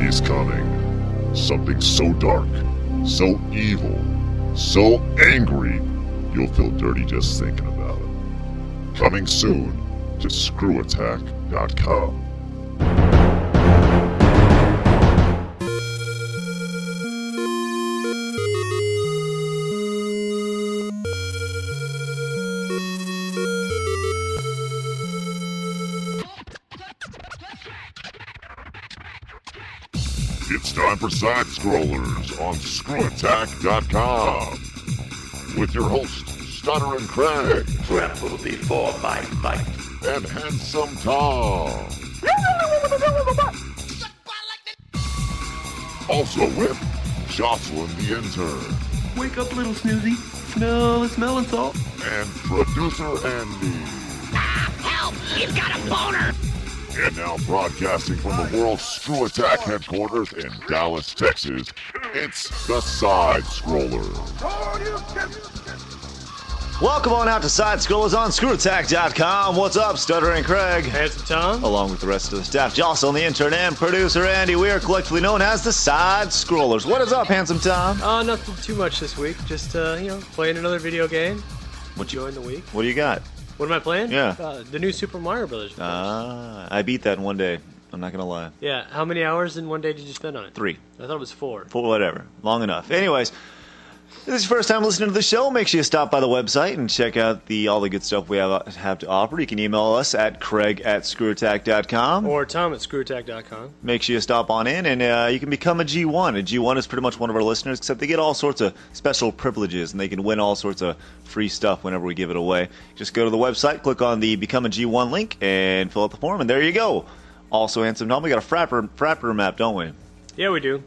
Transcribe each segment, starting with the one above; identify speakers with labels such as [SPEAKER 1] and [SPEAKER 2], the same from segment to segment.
[SPEAKER 1] is coming. Something so dark, so evil, so angry, you'll feel dirty just thinking about it. Coming soon to ScrewAttack.com. It's time for SideScrollers on ScrewAttack.com with your hosts, Stuttering Craig,
[SPEAKER 2] Tremble before my might,
[SPEAKER 1] and Handsome Tom. Also with Jocelyn the Intern.
[SPEAKER 2] Wake up, little snoozy. Smell the smelling salt.
[SPEAKER 1] And Producer Andy.
[SPEAKER 3] Help! He's got a boner!
[SPEAKER 1] And now broadcasting from the world's Screw Attack headquarters in Dallas, Texas, it's the SideScrollers.
[SPEAKER 4] Welcome on out to SideScrollers on ScrewAttack.com. What's up, Stuttering Craig?
[SPEAKER 5] Handsome Tom.
[SPEAKER 4] Along with the rest of the staff, Jocelyn the Intern and Producer Andy, we are collectively known as the SideScrollers. What is up, Handsome Tom?
[SPEAKER 5] Nothing too much this week. Just, playing another video game. Enjoying the week.
[SPEAKER 4] What do you got?
[SPEAKER 5] What am I playing?
[SPEAKER 4] Yeah.
[SPEAKER 5] The new Super Mario Brothers.
[SPEAKER 4] I beat that in one day. I'm not going to lie.
[SPEAKER 5] Yeah. How many hours in one day did you spend on it?
[SPEAKER 4] 3.
[SPEAKER 5] I thought it was 4.
[SPEAKER 4] 4, whatever. Long enough. Anyways, if this is your first time listening to the show, make sure you stop by the website and check out all the good stuff we have to offer. You can email us at craig@screwattack.com.
[SPEAKER 5] Or Tom at ScrewAttack.com.
[SPEAKER 4] Make sure you stop on in, and you can become a G1. A G1 is pretty much one of our listeners, except they get all sorts of special privileges, and they can win all sorts of free stuff whenever we give it away. Just go to the website, click on the Become a G1 link, and fill out the form, and there you go. Also, Handsome Tom, we got a frapper map, don't we?
[SPEAKER 5] Yeah, we do.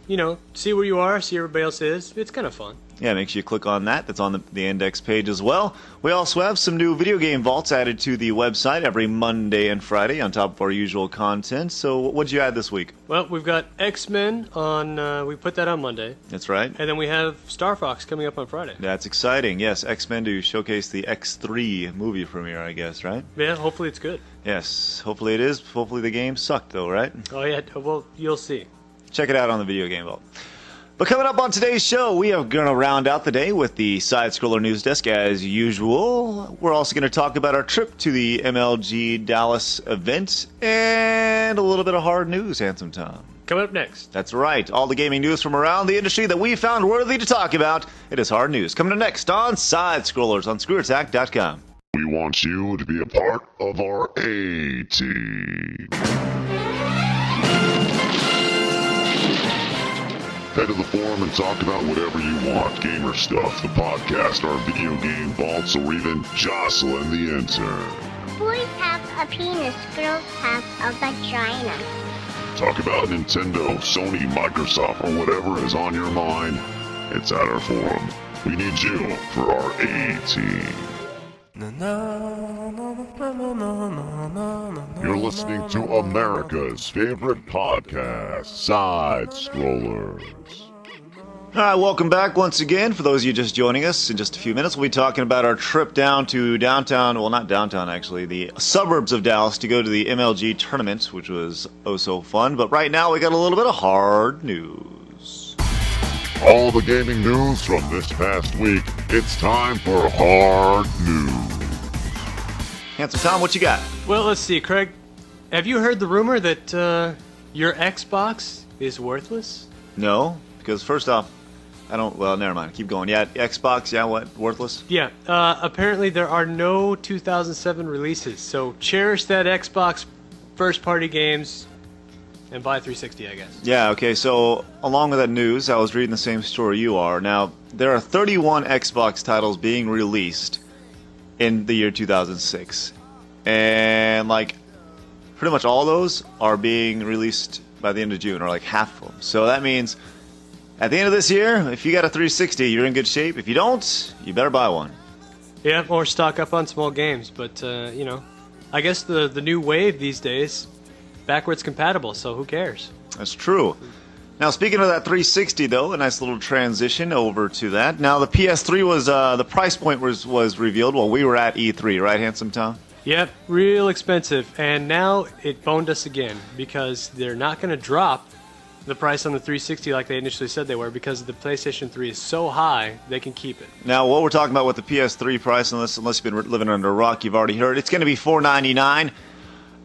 [SPEAKER 5] See where you are, see where everybody else is. It's kind of fun.
[SPEAKER 4] Yeah, make sure you click on that. That's on the index page as well. We also have some new video game vaults added to the website every Monday and Friday on top of our usual content. So what'd you add this week?
[SPEAKER 5] Well, we've got X-Men on, we put that on Monday.
[SPEAKER 4] That's right.
[SPEAKER 5] And then we have Star Fox coming up on Friday.
[SPEAKER 4] That's exciting. Yes, X-Men to showcase the X3 movie premiere, I guess, right?
[SPEAKER 5] Yeah, hopefully it's good.
[SPEAKER 4] Yes, hopefully it is. Hopefully the game sucked, though, right?
[SPEAKER 5] Oh, yeah. Well, you'll see.
[SPEAKER 4] Check it out on the Video Game Vault. But coming up on today's show, we are going to round out the day with the Side-Scroller Newsdesk as usual. We're also going to talk about our trip to the MLG Dallas event and a little bit of hard news, Handsome Tom.
[SPEAKER 5] Coming up next.
[SPEAKER 4] That's right. All the gaming news from around the industry that we found worthy to talk about. It is hard news. Coming up next on Side-Scrollers on ScrewAttack.com.
[SPEAKER 1] We want you to be a part of our A-Team. Head to the forum and talk about whatever you want. Gamer stuff, the podcast, our video game vaults, or even Jocelyn the Intern.
[SPEAKER 6] Boys have a penis, girls have a vagina.
[SPEAKER 1] Talk about Nintendo, Sony, Microsoft, or whatever is on your mind. It's at our forum. We need you for our A-Team. You're listening to America's favorite podcast, Side-Scrollers.
[SPEAKER 4] All right, welcome back once again. For those of you just joining us, in just a few minutes, we'll be talking about our trip down to downtown, well, not downtown, actually, the suburbs of Dallas to go to the MLG tournament, which was oh so fun. But right now, we got a little bit of hard news.
[SPEAKER 1] All the gaming news from this past week, it's time for hard news.
[SPEAKER 4] Handsome Tom, what you got?
[SPEAKER 5] Well, let's see, Craig. Have you heard the rumor that your Xbox is worthless?
[SPEAKER 4] No, because first off, well, never mind. Keep going. Yeah, Xbox, yeah, what? Worthless?
[SPEAKER 5] Yeah, apparently there are no 2007 releases, so cherish that Xbox first-party games and buy 360, I guess.
[SPEAKER 4] Yeah, okay, so along with that news, I was reading the same story you are. Now, there are 31 Xbox titles being released in the year 2006. And, pretty much all those are being released by the end of June, or half of them. So that means at the end of this year, if you got a 360, you're in good shape. If you don't, you better buy one.
[SPEAKER 5] Yeah, or stock up on small games. But, I guess the new wave these days, backwards compatible, so who cares?
[SPEAKER 4] That's true. Now, speaking of that 360, though, a nice little transition over to that. Now, the PS3 was, the price point was revealed while we were at E3, right, Handsome Tom?
[SPEAKER 5] Yep, real expensive. And now it boned us again because they're not going to drop the price on the 360 like they initially said they were, because the PlayStation 3 is so high, they can keep it.
[SPEAKER 4] Now, what we're talking about with the PS3 price, unless you've been living under a rock, you've already heard, it's going to be $499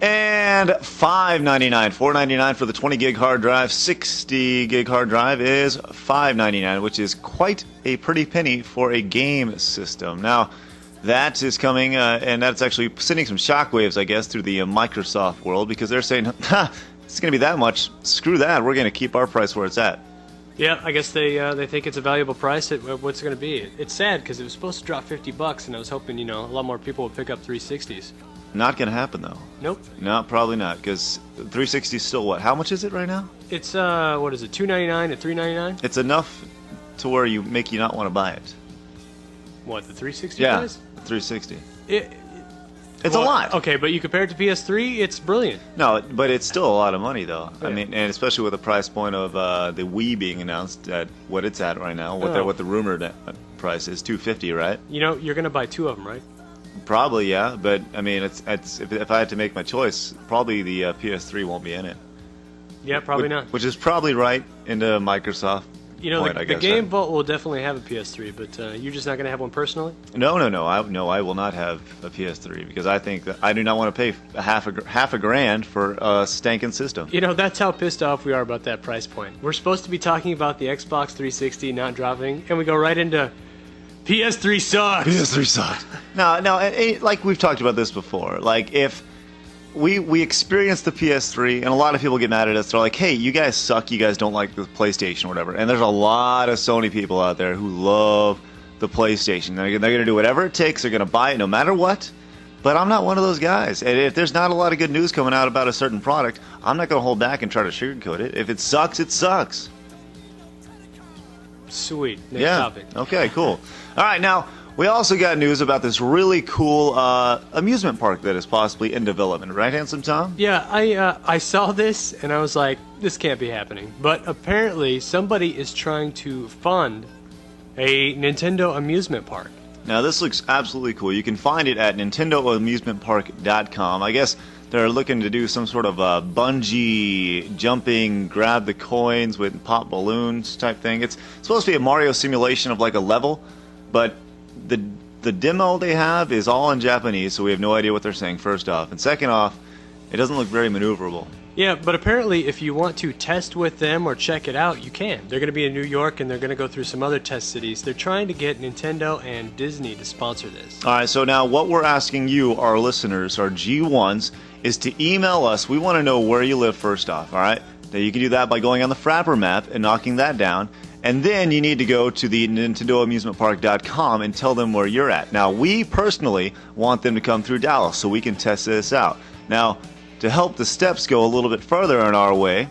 [SPEAKER 4] and $599. $499 for the 20 gig hard drive. 60 gig hard drive is $599, which is quite a pretty penny for a game system. Now, that is coming, and that's actually sending some shockwaves, I guess, through the Microsoft world, because they're saying, ha, it's going to be that much. Screw that. We're going to keep our price where it's at.
[SPEAKER 5] Yeah, I guess they think it's a valuable price. What's it going to be? It's sad because it was supposed to drop $50, and I was hoping, a lot more people would pick up 360s.
[SPEAKER 4] Not going to happen, though.
[SPEAKER 5] Nope.
[SPEAKER 4] No, probably not, because 360 is still what? How much is it right now?
[SPEAKER 5] It's, what is it, $299 to $399?
[SPEAKER 4] It's enough to where you not want to buy it.
[SPEAKER 5] What, the 360
[SPEAKER 4] Yeah,
[SPEAKER 5] price?
[SPEAKER 4] 360.
[SPEAKER 5] It's
[SPEAKER 4] a lot.
[SPEAKER 5] Okay, but you compare it to PS3, it's brilliant.
[SPEAKER 4] No, but it's still a lot of money, though.
[SPEAKER 5] Yeah.
[SPEAKER 4] I mean, and especially with the price point of the Wii being announced at what it's at right now,
[SPEAKER 5] Oh.
[SPEAKER 4] what the rumored price is, $250, right?
[SPEAKER 5] You're going to buy two of them, right?
[SPEAKER 4] Probably, yeah. But I mean, it's if I had to make my choice, probably the PS3 won't be in it.
[SPEAKER 5] Yeah, probably
[SPEAKER 4] which,
[SPEAKER 5] not.
[SPEAKER 4] Which is probably right into Microsoft.
[SPEAKER 5] The Game Vault will definitely have a PS3, but you're just not going to have one personally?
[SPEAKER 4] No. I will not have a PS3 because I think that I do not want to pay half a grand for a stinking system.
[SPEAKER 5] That's how pissed off we are about that price point. We're supposed to be talking about the Xbox 360 not dropping, and we go right into PS3 sucks.
[SPEAKER 4] PS3 sucks. No, like we've talked about this before. Like if we experienced the PS3, and a lot of people get mad at us. They're like, "Hey, you guys suck. You guys don't like the PlayStation or whatever." And there's a lot of Sony people out there who love the PlayStation. They're going to do whatever it takes. They're going to buy it no matter what. But I'm not one of those guys. And if there's not a lot of good news coming out about a certain product, I'm not going to hold back and try to sugarcoat it. If it sucks, it sucks.
[SPEAKER 5] Sweet. Next topic.
[SPEAKER 4] Okay, cool. All right, now we also got news about this really cool amusement park that is possibly in development, right, Handsome Tom?
[SPEAKER 5] Yeah, I saw this and I was like, this can't be happening. But apparently somebody is trying to fund a Nintendo amusement park.
[SPEAKER 4] Now this looks absolutely cool. You can find it at nintendoamusementpark.com. I guess they're looking to do some sort of bungee jumping, grab the coins with pop balloons type thing. It's supposed to be a Mario simulation of like a level, but the demo they have is all in Japanese, so we have no idea what they're saying, first off. And second off, it doesn't look very maneuverable.
[SPEAKER 5] Yeah, but apparently if you want to test with them or check it out, you can. They're going to be in New York, and they're going to go through some other test cities. They're trying to get Nintendo and Disney to sponsor this.
[SPEAKER 4] All right, so now what we're asking you, our listeners, our G1s, is to email us. We want to know where you live first off, all right? Now you can do that by going on the Frapper map and knocking that down. And then you need to go to the NintendoAmusementPark.com and tell them where you're at. Now, we personally want them to come through Dallas so we can test this out. Now, to help the steps go a little bit further in our way,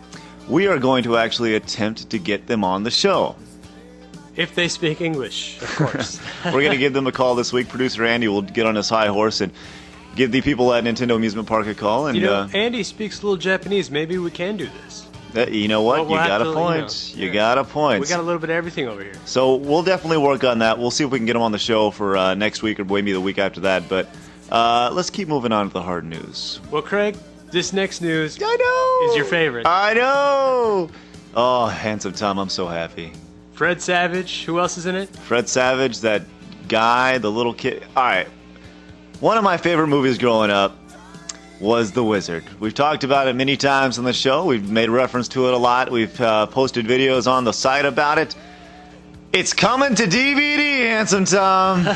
[SPEAKER 4] we are going to actually attempt to get them on the show.
[SPEAKER 5] If they speak English, of course.
[SPEAKER 4] We're going to give them a call this week. Producer Andy will get on his high horse and give the people at Nintendo Amusement Park a call. And
[SPEAKER 5] Andy speaks a little Japanese. Maybe we can do this.
[SPEAKER 4] You know what?
[SPEAKER 5] Well,
[SPEAKER 4] you got a point. You got a point.
[SPEAKER 5] We got a little bit of everything over here.
[SPEAKER 4] So we'll definitely work on that. We'll see if we can get them on the show for next week or maybe the week after that. But let's keep moving on to the hard news.
[SPEAKER 5] Well, Craig, this next news
[SPEAKER 4] I know
[SPEAKER 5] is your favorite.
[SPEAKER 4] I know. Oh, Handsome Tom, I'm so happy.
[SPEAKER 5] Fred Savage. Who else is in it?
[SPEAKER 4] Fred Savage, that guy, the little kid. All right. One of my favorite movies growing up was The Wizard. We've talked about it many times on the show. We've made reference to it a lot. We've posted videos on the site about it. It's coming to DVD, Handsome Tom.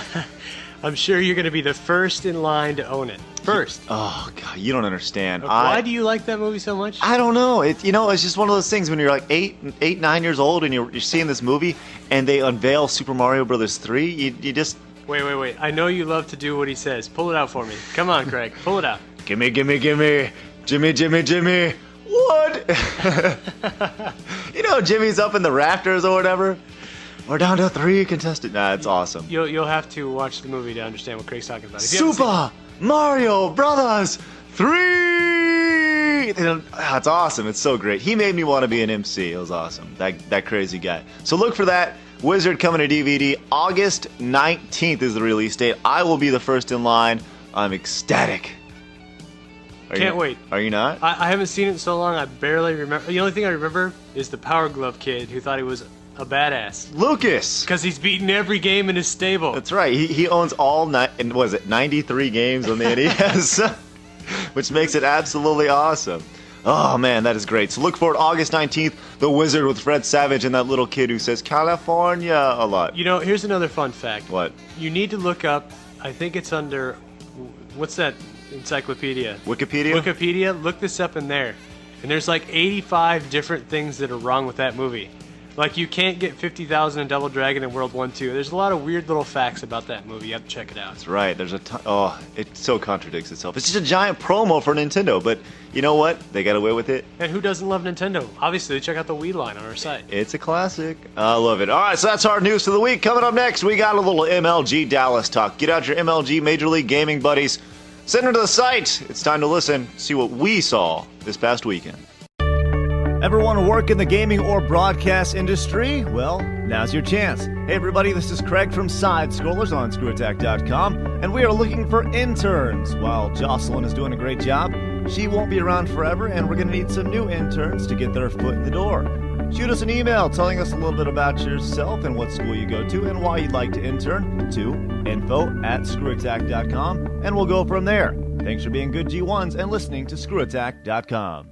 [SPEAKER 5] I'm sure you're going to be the first in line to own it. First.
[SPEAKER 4] Oh, God, you don't understand.
[SPEAKER 5] Why do you like that movie so much?
[SPEAKER 4] I don't know. It's just one of those things when you're like 9 years old and you're seeing this movie and they unveil Super Mario Brothers 3. You just...
[SPEAKER 5] Wait. I know you love to do what he says. Pull it out for me. Come on, Craig. Pull it out.
[SPEAKER 4] Gimme. Jimmy. What? Jimmy's up in the rafters or whatever. We're down to 3 contestants. Nah, it's awesome.
[SPEAKER 5] You'll have to watch the movie to understand what Craig's talking about. If you haven't seen
[SPEAKER 4] Super Mario Brothers 3! It's awesome. It's so great. He made me want to be an MC. It was awesome. That crazy guy. So look for that. Wizard coming to DVD. August 19th is the release date. I will be the first in line. I'm ecstatic.
[SPEAKER 5] Can't wait.
[SPEAKER 4] Are you not?
[SPEAKER 5] I haven't seen it in so long, I barely remember. The only thing I remember is the Power Glove kid who thought he was a badass.
[SPEAKER 4] Lucas!
[SPEAKER 5] Because he's beaten every game in his stable.
[SPEAKER 4] That's right. He owns all, 93 games on the NES, which makes it absolutely awesome. Oh, man, that is great. So look forward August 19th, The Wizard with Fred Savage and that little kid who says California a lot.
[SPEAKER 5] Here's another fun fact.
[SPEAKER 4] What?
[SPEAKER 5] You need to look up, I think it's under, what's that encyclopedia?
[SPEAKER 4] Wikipedia?
[SPEAKER 5] Wikipedia, look this up in there. And there's like 85 different things that are wrong with that movie. Like, you can't get 50,000 in Double Dragon in World 1 2. There's a lot of weird little facts about that movie. You have to check it out.
[SPEAKER 4] That's right. There's a ton. Oh, it so contradicts itself. It's just a giant promo for Nintendo, but you know what? They got away with it.
[SPEAKER 5] And who doesn't love Nintendo? Obviously, check out the Wii line on our site.
[SPEAKER 4] It's a classic. I love it. All right, so that's our news for the week. Coming up next, we got a little MLG Dallas talk. Get out your MLG Major League Gaming buddies. Send them to the site. It's time to listen, see what we saw this past weekend. Ever want to work in the gaming or broadcast industry? Well, now's your chance. Hey everybody, this is Craig from SideScrollers on ScrewAttack.com, and we are looking for interns. While Jocelyn is doing a great job, she won't be around forever, and we're going to need some new interns to get their foot in the door. Shoot us an email telling us a little bit about yourself and what school you go to and why you'd like to intern to info@ScrewAttack.com, and we'll go from there. Thanks for being good G1s and listening to ScrewAttack.com.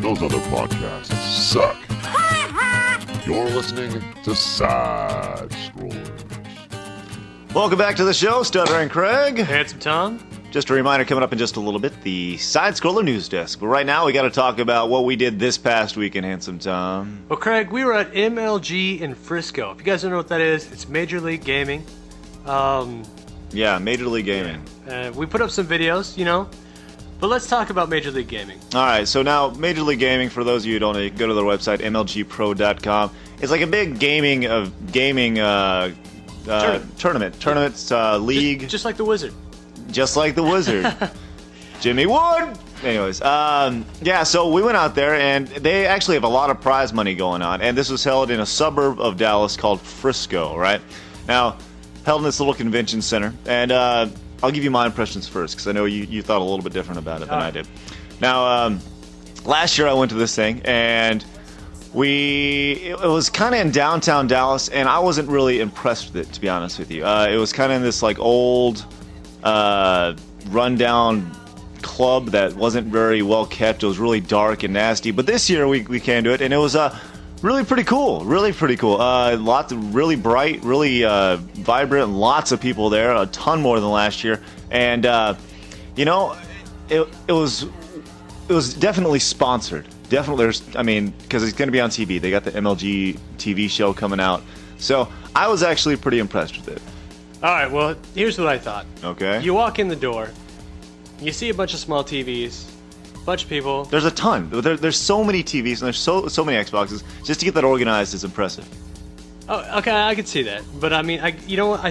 [SPEAKER 1] Those other podcasts suck. You're listening to SideScrollers.
[SPEAKER 4] Welcome back to the show, Stuttering Craig.
[SPEAKER 5] Handsome Tom.
[SPEAKER 4] Just a reminder, coming up in just a little bit, the Side-Scroller News Desk. But right now, we got to talk about what we did this past weekend, Handsome Tom.
[SPEAKER 5] Well, Craig, we were at MLG in Frisco. If you guys don't know what that is, it's Major League Gaming.
[SPEAKER 4] Yeah, Major League Gaming.
[SPEAKER 5] We put up some videos, But let's talk about Major League Gaming.
[SPEAKER 4] All right, so now Major League Gaming, for those of you who don't know, you can go to their website, mlgpro.com. It's like a big gaming tournaments, league.
[SPEAKER 5] Just like the Wizard.
[SPEAKER 4] Just like the Wizard. Jimmy Wood! Anyways, so we went out there, and they actually have a lot of prize money going on, and this was held in a suburb of Dallas called Frisco, right? Now, held in this little convention center, and I'll give you my impressions first, because I know you thought a little bit different about it than I did. Now, last year I went to this thing, and it was kind of in downtown Dallas, and I wasn't really impressed with it, to be honest with you. It was kind of in this like old, rundown club that wasn't very well kept. It was really dark and nasty. But this year we came to it, and it was really pretty cool. Really pretty cool. Lots of really bright, really vibrant. Lots of people there. A ton more than last year. And it was definitely sponsored. Definitely, because it's going to be on TV. They got the MLG TV show coming out. So I was actually pretty impressed with it.
[SPEAKER 5] All right, well, here's what I thought.
[SPEAKER 4] Okay.
[SPEAKER 5] You walk in the door, you see a bunch of small TVs, a bunch of people.
[SPEAKER 4] There's a ton. There's so many TVs and there's so many Xboxes. Just to get that organized is impressive.
[SPEAKER 5] Oh, okay, I could see that. But I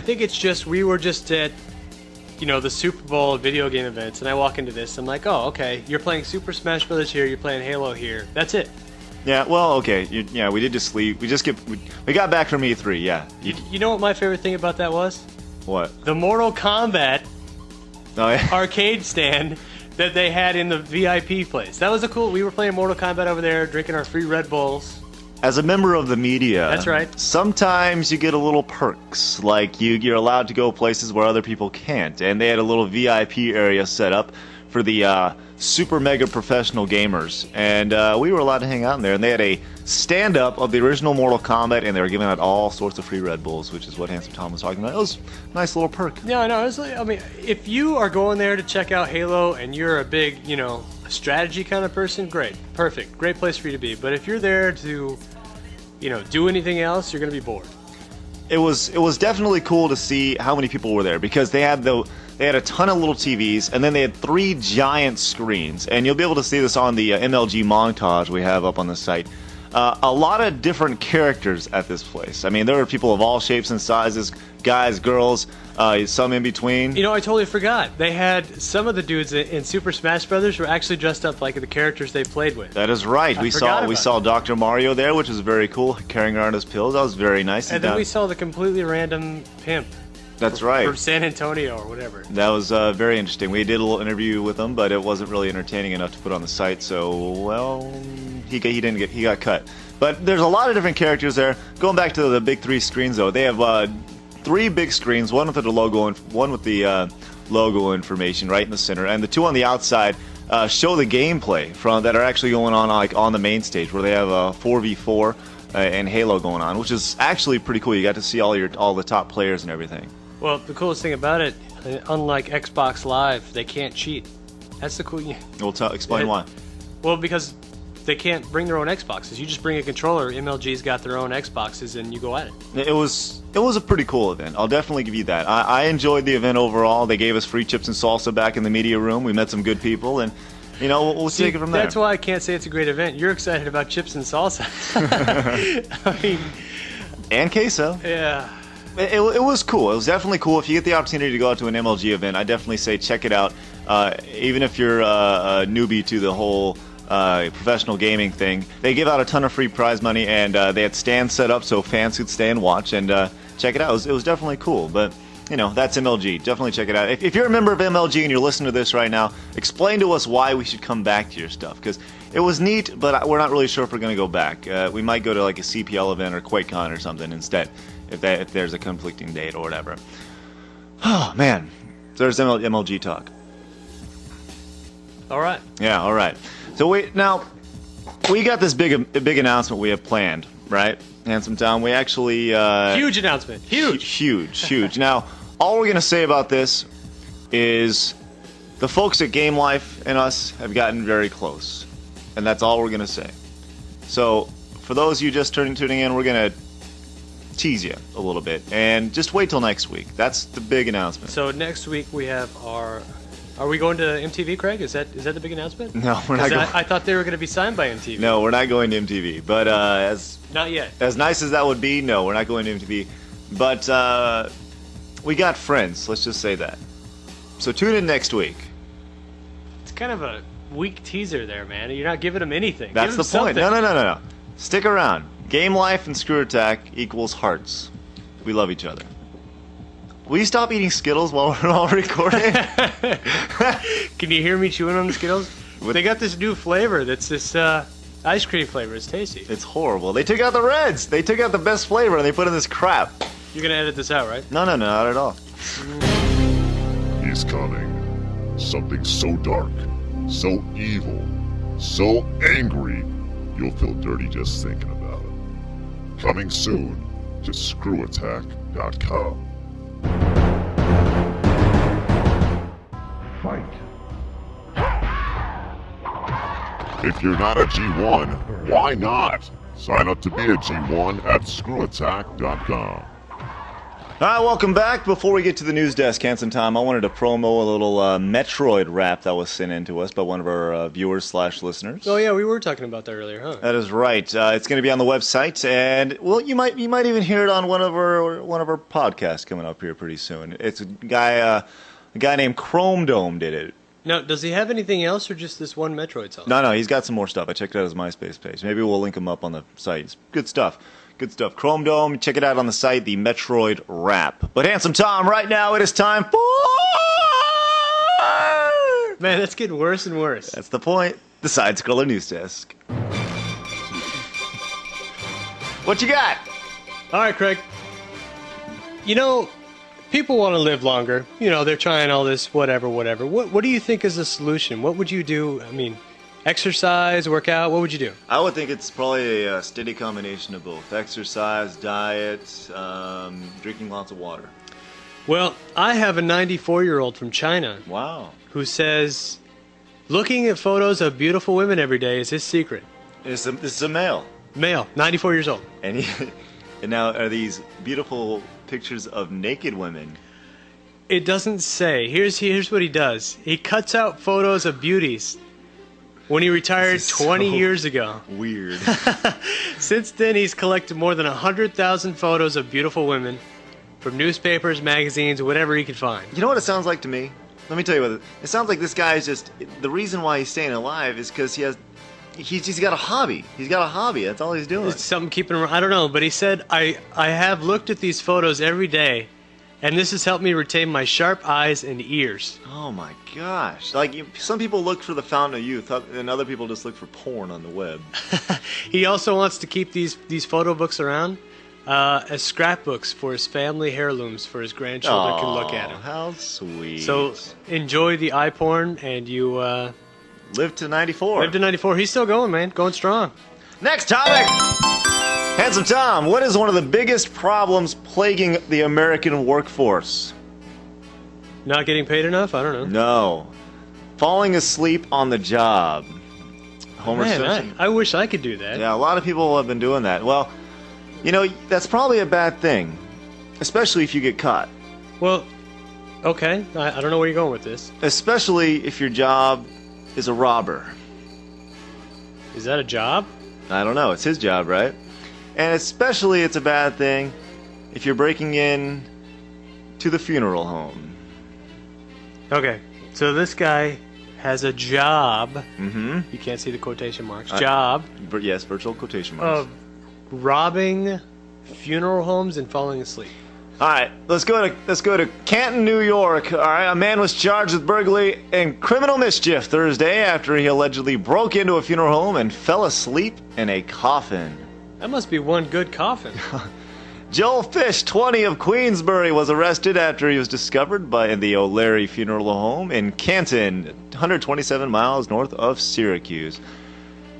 [SPEAKER 5] think it's just we were just at, the Super Bowl video game events, and I walk into this. I'm like, oh, okay, you're playing Super Smash Bros. Here, you're playing Halo here. That's it.
[SPEAKER 4] Yeah, well, okay. We did just leave. We got back from E3. Yeah.
[SPEAKER 5] You know what my favorite thing about that was?
[SPEAKER 4] What?
[SPEAKER 5] The Mortal Kombat
[SPEAKER 4] yeah.
[SPEAKER 5] arcade stand that they had in the VIP place. That was we were playing Mortal Kombat over there, drinking our free Red Bulls.
[SPEAKER 4] As a member of the media,
[SPEAKER 5] that's right.
[SPEAKER 4] Sometimes you get a little perks, like you're allowed to go places where other people can't, and they had a little VIP area set up for the super mega professional gamers, and we were allowed to hang out in there. And they had a stand-up of the original Mortal Kombat, and they were giving out all sorts of free Red Bulls, which is what Handsome Tom was talking about. It was a nice little perk.
[SPEAKER 5] Yeah, no, if you are going there to check out Halo and you're a big, strategy kind of person, great, perfect, great place for you to be. But if you're there to, do anything else, you're gonna be bored.
[SPEAKER 4] It was definitely cool to see how many people were there, because they had a ton of little TVs, and then they had 3 giant screens, and you'll be able to see this on the MLG montage we have up on the site. A lot of different characters at this place. I mean, there were people of all shapes and sizes, guys, girls, some in between.
[SPEAKER 5] I totally forgot. They had some of the dudes in Super Smash Brothers were actually dressed up like the characters they played with.
[SPEAKER 4] That is right. We saw Dr. Mario there, which was very cool, carrying around his pills. That was very nice.
[SPEAKER 5] And then we saw the completely random pimp.
[SPEAKER 4] That's right.
[SPEAKER 5] For San Antonio or whatever.
[SPEAKER 4] That was very interesting. We did a little interview with him, but it wasn't really entertaining enough to put on the site. So, well, he got cut. But there's a lot of different characters there. Going back to the big three screens, though, they have 3 big screens. One with the logo and one with the logo information right in the center, and the 2 on the outside show the gameplay that are actually going on like on the main stage, where they have a 4v4 and Halo going on, which is actually pretty cool. You got to see all the top players and everything.
[SPEAKER 5] Well, the coolest thing about it, unlike Xbox Live, they can't cheat. That's the cool.
[SPEAKER 4] We'll explain why.
[SPEAKER 5] Well, because they can't bring their own Xboxes. You just bring a controller. MLG's got their own Xboxes, and you go at it. It
[SPEAKER 4] was a pretty cool event. I'll definitely give you that. I enjoyed the event overall. They gave us free chips and salsa back in the media room. We met some good people, and we'll take it from there.
[SPEAKER 5] That's why I can't say it's a great event. You're excited about chips and salsa. I mean,
[SPEAKER 4] and queso.
[SPEAKER 5] Yeah.
[SPEAKER 4] It was cool. It was definitely cool. If you get the opportunity to go out to an MLG event, I definitely say check it out. Even if you're a newbie to the whole professional gaming thing, they give out a ton of free prize money, and they had stands set up so fans could stay and watch and check it out. It was definitely cool. But that's MLG. Definitely check it out. If you're a member of MLG and you're listening to this right now, explain to us why we should come back to your stuff, because it was neat, but we're not really sure if we're going to go back. We might go to like a CPL event or QuakeCon or something instead, if there's a conflicting date or whatever. Oh man, there's MLG talk.
[SPEAKER 5] All right.
[SPEAKER 4] Yeah, all right. So we got this big announcement we have planned, right? Handsome Tom, we actually
[SPEAKER 5] huge announcement.
[SPEAKER 4] Huge. Now, all we're gonna say about this is the folks at Game Life and us have gotten very close, and that's all we're gonna say. So, for those of you just tuning in, we're gonna tease you a little bit, and just wait till next week. That's the big announcement.
[SPEAKER 5] So next week we have our. Are we going to MTV, Craig? Is that the big announcement?
[SPEAKER 4] No, we're not.
[SPEAKER 5] I thought they were going to be signed by MTV.
[SPEAKER 4] No, we're not going to MTV. But
[SPEAKER 5] not yet.
[SPEAKER 4] As nice as that would be, no, we're not going to MTV. But we got friends. Let's just say that. So tune in next week.
[SPEAKER 5] It's kind of a weak teaser there, man. You're not giving them anything.
[SPEAKER 4] That's the point. No. Stick around. Game Life and Screw Attack equals hearts. We love each other. Will you stop eating Skittles while we're all recording?
[SPEAKER 5] Can you hear me chewing on the Skittles? They got this new flavor that's this ice cream flavor. It's tasty.
[SPEAKER 4] It's horrible. They took out the reds. They took out the best flavor and they put in this crap.
[SPEAKER 5] You're going to edit this out, right?
[SPEAKER 4] No, not at all.
[SPEAKER 1] He's coming. Something so dark, so evil, so angry, you'll feel dirty just thinking about it. Coming soon to ScrewAttack.com.
[SPEAKER 2] Fight.
[SPEAKER 1] If you're not a G1, why not? Sign up to be a G1 at ScrewAttack.com.
[SPEAKER 4] All right, welcome back. Before we get to the news desk, Handsome Tom, I wanted to promo a little Metroid rap that was sent in to us by one of our viewers/listeners.
[SPEAKER 5] Oh yeah, we were talking about that earlier, huh?
[SPEAKER 4] That is right. It's going to be on the website, and well, you might even hear it on one of our podcasts coming up here pretty soon. It's a guy named Chrome Dome did it.
[SPEAKER 5] Now, does he have anything else, or just this one Metroid song?
[SPEAKER 4] No, he's got some more stuff. I checked out his MySpace page. Maybe we'll link him up on the site. It's good stuff. Good stuff. Chrome Dome, check it out on the site, the Metroid rap. But Handsome Tom, right now it is time for...
[SPEAKER 5] Man, that's getting worse and worse.
[SPEAKER 4] That's the point. The SideScroller News Desk. What you got?
[SPEAKER 5] All right, Craig. People want to live longer. They're trying all this whatever. What do you think is the solution? What would you do? I mean, exercise, work out, what would you do?
[SPEAKER 4] I would think it's probably a steady combination of both. Exercise, diet, drinking lots of water.
[SPEAKER 5] Well, I have a 94-year-old from China.
[SPEAKER 4] Wow.
[SPEAKER 5] Who says looking at photos of beautiful women every day is his secret.
[SPEAKER 4] This is a male.
[SPEAKER 5] Male, 94 years old.
[SPEAKER 4] And now are these beautiful pictures of naked women?
[SPEAKER 5] It doesn't say. Here's what he does. He cuts out photos of beauties when he retired 20 years ago.
[SPEAKER 4] Weird.
[SPEAKER 5] Since then, he's collected more than 100,000 photos of beautiful women from newspapers, magazines, whatever he could find.
[SPEAKER 4] You know what it sounds like to me? Let me tell you what it sounds like. This guy is just, the reason why he's staying alive is because he's got a hobby. He's got a hobby. That's all he's doing.
[SPEAKER 5] It's something keeping him, I don't know, but he said, I have looked at these photos every day And this has helped me retain my sharp eyes and ears.
[SPEAKER 4] Oh my gosh. Like, some people look for the fountain of youth, and other people just look for porn on the web.
[SPEAKER 5] He also wants to keep these photo books around as scrapbooks for his family heirlooms for his grandchildren can look at him.
[SPEAKER 4] How sweet.
[SPEAKER 5] So enjoy the eye porn, and you
[SPEAKER 4] live to 94.
[SPEAKER 5] Live to 94. He's still going, man. Going strong.
[SPEAKER 4] Next topic! Handsome Tom, what is one of the biggest problems plaguing the American workforce?
[SPEAKER 5] Not getting paid enough? I don't know.
[SPEAKER 4] No. Falling asleep on the job. Homer
[SPEAKER 5] Man,
[SPEAKER 4] Simpson.
[SPEAKER 5] I wish I could do that.
[SPEAKER 4] Yeah, a lot of people have been doing that. Well, you know, that's probably a bad thing, especially if you get caught.
[SPEAKER 5] Well, okay. I don't know where you're going with this.
[SPEAKER 4] Especially if your job is a robber.
[SPEAKER 5] Is that a job?
[SPEAKER 4] I don't know. It's his job, right? And especially it's a bad thing if you're breaking in to the funeral home.
[SPEAKER 5] Okay. So this guy has a job.
[SPEAKER 4] Mm-hmm.
[SPEAKER 5] You can't see the quotation marks. Job.
[SPEAKER 4] Yes, virtual quotation marks.
[SPEAKER 5] Of robbing funeral homes and falling asleep.
[SPEAKER 4] All right, let's go to Canton, New York. All right, a man was charged with burglary and criminal mischief Thursday after he allegedly broke into a funeral home and fell asleep in a coffin.
[SPEAKER 5] That must be one good coffin.
[SPEAKER 4] Joel Fish, 20 of Queensbury, was arrested after he was discovered in the O'Leary Funeral Home in Canton, 127 miles north of Syracuse.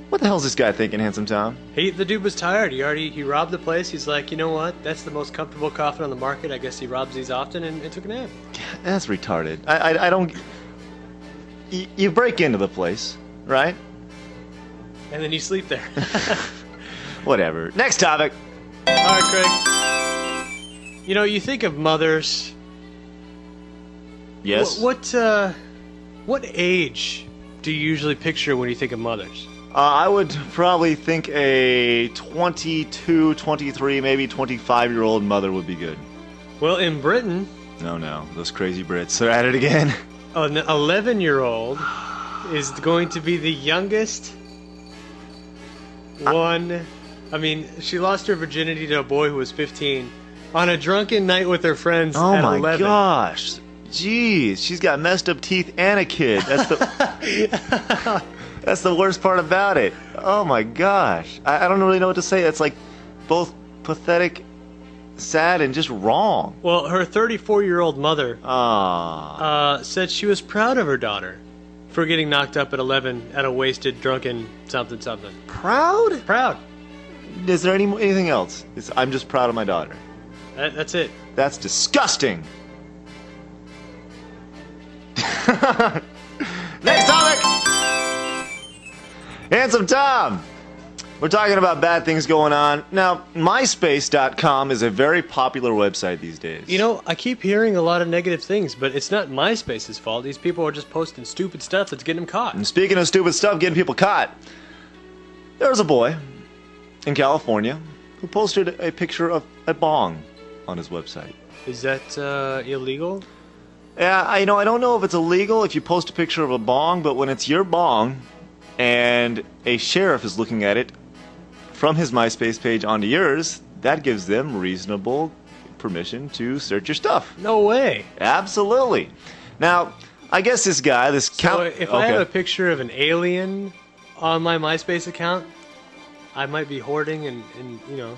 [SPEAKER 4] What the hell is this guy thinking, Handsome Tom?
[SPEAKER 5] The dude was tired. He robbed the place. He's like, you know what? That's the most comfortable coffin on the market. I guess he robs these often, and took a nap.
[SPEAKER 4] That's retarded. I don't... You break into the place, right?
[SPEAKER 5] And then you sleep there.
[SPEAKER 4] Whatever. Next topic.
[SPEAKER 5] All right, Craig. You know, you think of mothers.
[SPEAKER 4] Yes?
[SPEAKER 5] What age do you usually picture when you think of mothers?
[SPEAKER 4] I would probably think a 22, 23, maybe 25-year-old mother would be good.
[SPEAKER 5] Well, in Britain...
[SPEAKER 4] No, those crazy Brits. They're at it again.
[SPEAKER 5] An 11-year-old is going to be the youngest one. I mean, she lost her virginity to a boy who was 15 on a drunken night with her friends at 11.
[SPEAKER 4] Oh my gosh. Jeez, she's got messed up teeth and a kid. That's the... That's the worst part about it. Oh my gosh. I don't really know what to say. It's like both pathetic, sad, and just wrong.
[SPEAKER 5] Well, her 34-year-old mother said she was proud of her daughter for getting knocked up at 11 at a wasted, drunken something.
[SPEAKER 4] Proud?
[SPEAKER 5] Proud.
[SPEAKER 4] Is there anything else? I'm just proud of my daughter.
[SPEAKER 5] That's it.
[SPEAKER 4] That's disgusting. Next topic! Handsome Tom! We're talking about bad things going on. Now, MySpace.com is a very popular website these days.
[SPEAKER 5] You know, I keep hearing a lot of negative things, but it's not MySpace's fault. These people are just posting stupid stuff that's getting them caught.
[SPEAKER 4] And speaking of stupid stuff getting people caught, there was a boy in California who posted a picture of a bong on his website.
[SPEAKER 5] Is that illegal?
[SPEAKER 4] Yeah, I don't know if it's illegal if you post a picture of a bong, but when it's your bong and a sheriff is looking at it from his MySpace page onto yours, that gives them reasonable permission to search your stuff.
[SPEAKER 5] No way.
[SPEAKER 4] Absolutely. Now, I guess this guy,
[SPEAKER 5] So if I have a picture of an alien on my MySpace account, I might be hoarding, and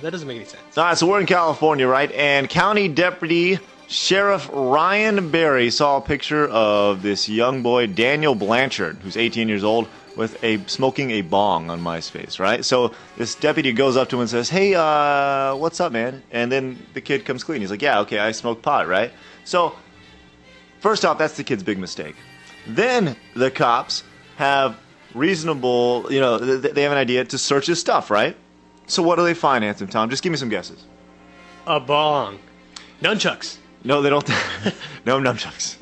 [SPEAKER 5] that doesn't make any sense.
[SPEAKER 4] All right, so we're in California, right? And County Deputy Sheriff Ryan Berry saw a picture of this young boy, Daniel Blanchard, who's 18 years old, with smoking a bong on MySpace, right? So this deputy goes up to him and says, "Hey, what's up, man?" And then the kid comes clean. He's like, "Yeah, okay, I smoke pot, right?" So first off, that's the kid's big mistake. Then the cops have reasonable, they have an idea to search his stuff, right? So what do they find, Handsome Tom? Just give me some guesses.
[SPEAKER 5] A bong. Nunchucks.
[SPEAKER 4] No, they don't. No nunchucks.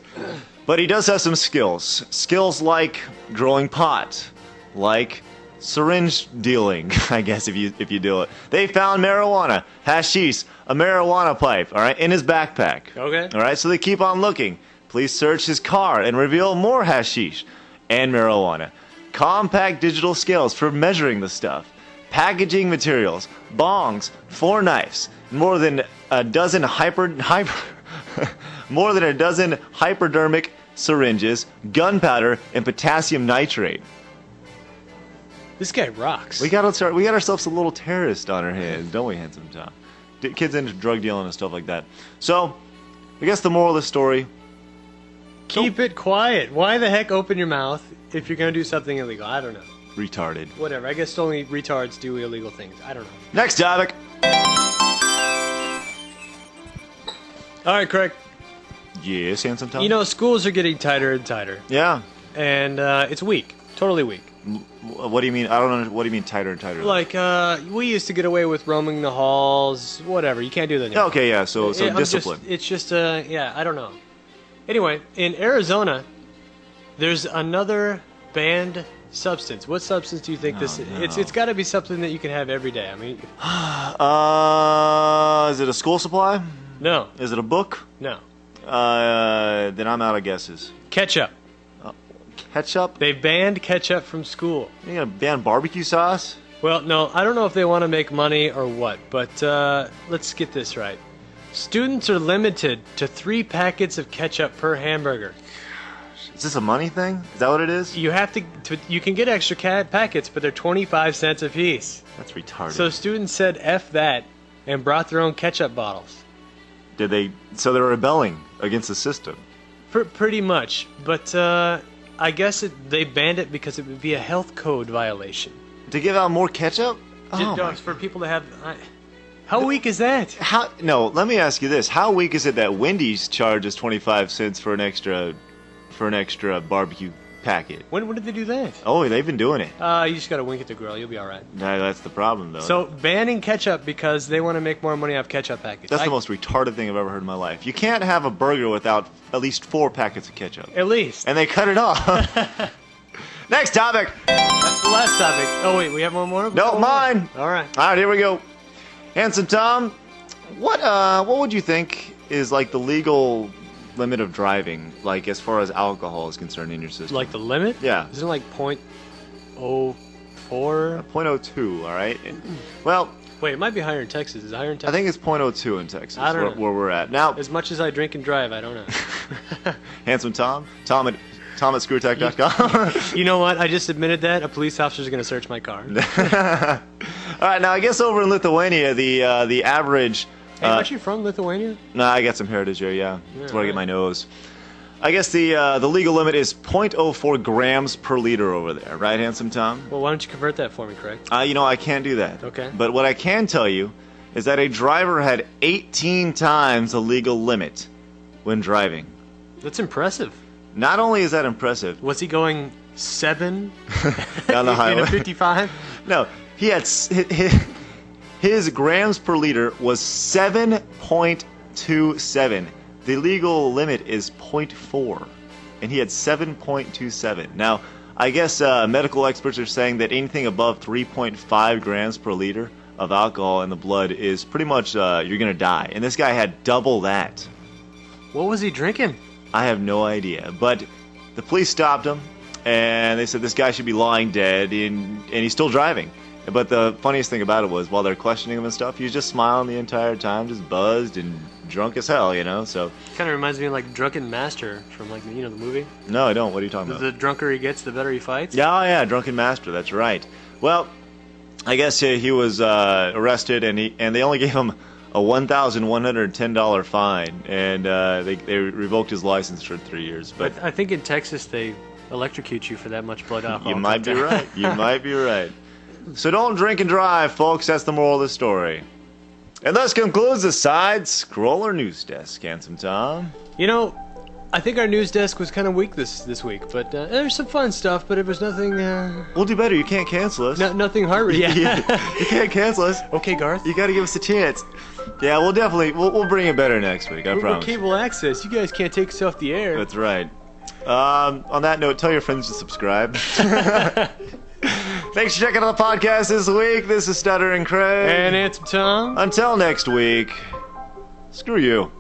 [SPEAKER 4] But he does have some skills. Skills like growing pot, like syringe dealing, I guess, if you do it. They found marijuana, hashish, a marijuana pipe, all right, in his backpack.
[SPEAKER 5] Okay.
[SPEAKER 4] All right, so they keep on looking. Police search his car and reveal more hashish and marijuana. Compact digital scales for measuring the stuff. Packaging materials, bongs, 4 knives, more than a dozen more than a dozen hypodermic syringes, gunpowder, and potassium nitrate.
[SPEAKER 5] This guy rocks.
[SPEAKER 4] We got ourselves a little terrorist on our hands, don't we, Handsome Tom? Kids into drug dealing and stuff like that. So, I guess the moral of the story:
[SPEAKER 5] Keep it quiet. Why the heck open your mouth if you're gonna do something illegal? I don't know.
[SPEAKER 4] retarded.
[SPEAKER 5] Whatever. I guess only retards do illegal things. I don't know.
[SPEAKER 4] Next topic.
[SPEAKER 5] All right, Craig.
[SPEAKER 4] Yes, Handsome Tom.
[SPEAKER 5] You know, schools are getting tighter and tighter,
[SPEAKER 4] Yeah.
[SPEAKER 5] and it's weak. Totally weak.
[SPEAKER 4] What do you mean? I don't know. What do you mean tighter and tighter?
[SPEAKER 5] Like, we used to get away with roaming the halls, whatever. You can't do that anymore.
[SPEAKER 4] Okay, yeah. So
[SPEAKER 5] I'm
[SPEAKER 4] discipline.
[SPEAKER 5] it's just, yeah, I don't know. Anyway, in Arizona, there's another banned substance. What substance do you think this is?
[SPEAKER 4] no.
[SPEAKER 5] It's got to be something that you can have every day. I mean,
[SPEAKER 4] Is it a school supply?
[SPEAKER 5] no,
[SPEAKER 4] Is it a book?
[SPEAKER 5] no.
[SPEAKER 4] Then I'm out of guesses.
[SPEAKER 5] Ketchup.
[SPEAKER 4] Ketchup?
[SPEAKER 5] They banned ketchup from school.
[SPEAKER 4] You gonna ban barbecue sauce?
[SPEAKER 5] Well, no, I don't know if they want to make money or what, but let's get this right. Students are limited to 3 packets of ketchup per hamburger.
[SPEAKER 4] Is this a money thing? Is that what it is?
[SPEAKER 5] You have to you can get extra packets, but they're 25 cents a piece.
[SPEAKER 4] That's retarded.
[SPEAKER 5] So students said F that and brought their own ketchup bottles.
[SPEAKER 4] Did they? So they're rebelling against the system.
[SPEAKER 5] Pretty much, but I guess they banned it because it would be a health code violation.
[SPEAKER 4] To give out more ketchup? Oh my.
[SPEAKER 5] For people to have. How weak is that?
[SPEAKER 4] No, let me ask you this: how weak is it that Wendy's charges 25 cents for an extra barbecue packet?
[SPEAKER 5] When did they do that?
[SPEAKER 4] Oh, they've been doing it.
[SPEAKER 5] You just gotta wink at the grill. You'll be all right.
[SPEAKER 4] No, that's the problem, though.
[SPEAKER 5] So banning ketchup because they want to make more money off ketchup packets.
[SPEAKER 4] That's the most retarded thing I've ever heard in my life. You can't have a burger without at least 4 packets of ketchup.
[SPEAKER 5] At least.
[SPEAKER 4] And they cut it off. Next topic.
[SPEAKER 5] That's the last topic. Oh wait, we have one more.
[SPEAKER 4] No, mine.
[SPEAKER 5] All right.
[SPEAKER 4] All right, here we go. Handsome Tom, what would you think is like the legal limit of driving, like as far as alcohol is concerned in your system?
[SPEAKER 5] Like the limit?
[SPEAKER 4] Yeah.
[SPEAKER 5] Isn't it like .04?
[SPEAKER 4] 0.02, all right? Well,
[SPEAKER 5] Wait, it might be higher in Texas. Is it higher in
[SPEAKER 4] I
[SPEAKER 5] Texas?
[SPEAKER 4] think it's 0.02 in Texas,
[SPEAKER 5] I don't know.
[SPEAKER 4] where we're at. Now,
[SPEAKER 5] As much as I drink and drive, I don't know.
[SPEAKER 4] Handsome Tom at ScrewAttack.com.
[SPEAKER 5] You know what? I just admitted that. A police officer's going to search my car.
[SPEAKER 4] All right, now I guess over in Lithuania, the average...
[SPEAKER 5] Hey, aren't you from Lithuania?
[SPEAKER 4] No, I got some heritage here, yeah. That's where I get
[SPEAKER 5] right.
[SPEAKER 4] my nose. I guess the legal limit is 0.04 grams per liter over there, right, Handsome Tom?
[SPEAKER 5] Well, why don't you convert that for me, Craig?
[SPEAKER 4] I can't do that.
[SPEAKER 5] Okay.
[SPEAKER 4] But what I can tell you is that a driver had 18 times the legal limit when driving.
[SPEAKER 5] That's impressive.
[SPEAKER 4] Not only is that impressive,
[SPEAKER 5] Was he going 7
[SPEAKER 4] down the highway.
[SPEAKER 5] in a 55?
[SPEAKER 4] No, he had his grams per liter was 7.27. The legal limit is 0.4, and he had 7.27. Now, I guess medical experts are saying that anything above 3.5 grams per liter of alcohol in the blood is pretty much you're gonna die. And this guy had double that.
[SPEAKER 5] What was he drinking?
[SPEAKER 4] I have no idea, but the police stopped him, and they said this guy should be lying dead, and he's still driving. But the funniest thing about it was, while they're questioning him and stuff, he was just smiling the entire time, just buzzed and drunk as hell, you know. So
[SPEAKER 5] Kind of reminds me of like Drunken Master from like the movie.
[SPEAKER 4] no, I don't. What are you talking about?
[SPEAKER 5] The drunker he gets, the better he fights.
[SPEAKER 4] Yeah, oh, yeah, Drunken Master. That's right. Well, I guess he was arrested, and they only gave him a $1,110 fine, and they revoked his license for 3 years. But
[SPEAKER 5] I think in Texas they electrocute you for that much blood alcohol.
[SPEAKER 4] you might be right. You might be right. So don't drink and drive, folks. That's the moral of the story. And thus concludes the Side Scroller News Desk, Handsome Tom.
[SPEAKER 5] You know, I think our news desk was kind of weak this week, but there's some fun stuff. But it was nothing.
[SPEAKER 4] We'll do better. You can't cancel us.
[SPEAKER 5] Nothing hard. Yeah.
[SPEAKER 4] You can't cancel us.
[SPEAKER 5] Okay, Garth.
[SPEAKER 4] You got to give us a chance. Yeah, we'll definitely we'll bring it better next week. I
[SPEAKER 5] We're
[SPEAKER 4] promise.
[SPEAKER 5] cable access. You guys can't take us off the air.
[SPEAKER 4] That's right. On that note, tell your friends to subscribe. Thanks for checking out the podcast this week. This is Stutter and Craig.
[SPEAKER 5] And it's Tom.
[SPEAKER 4] Until next week, screw you.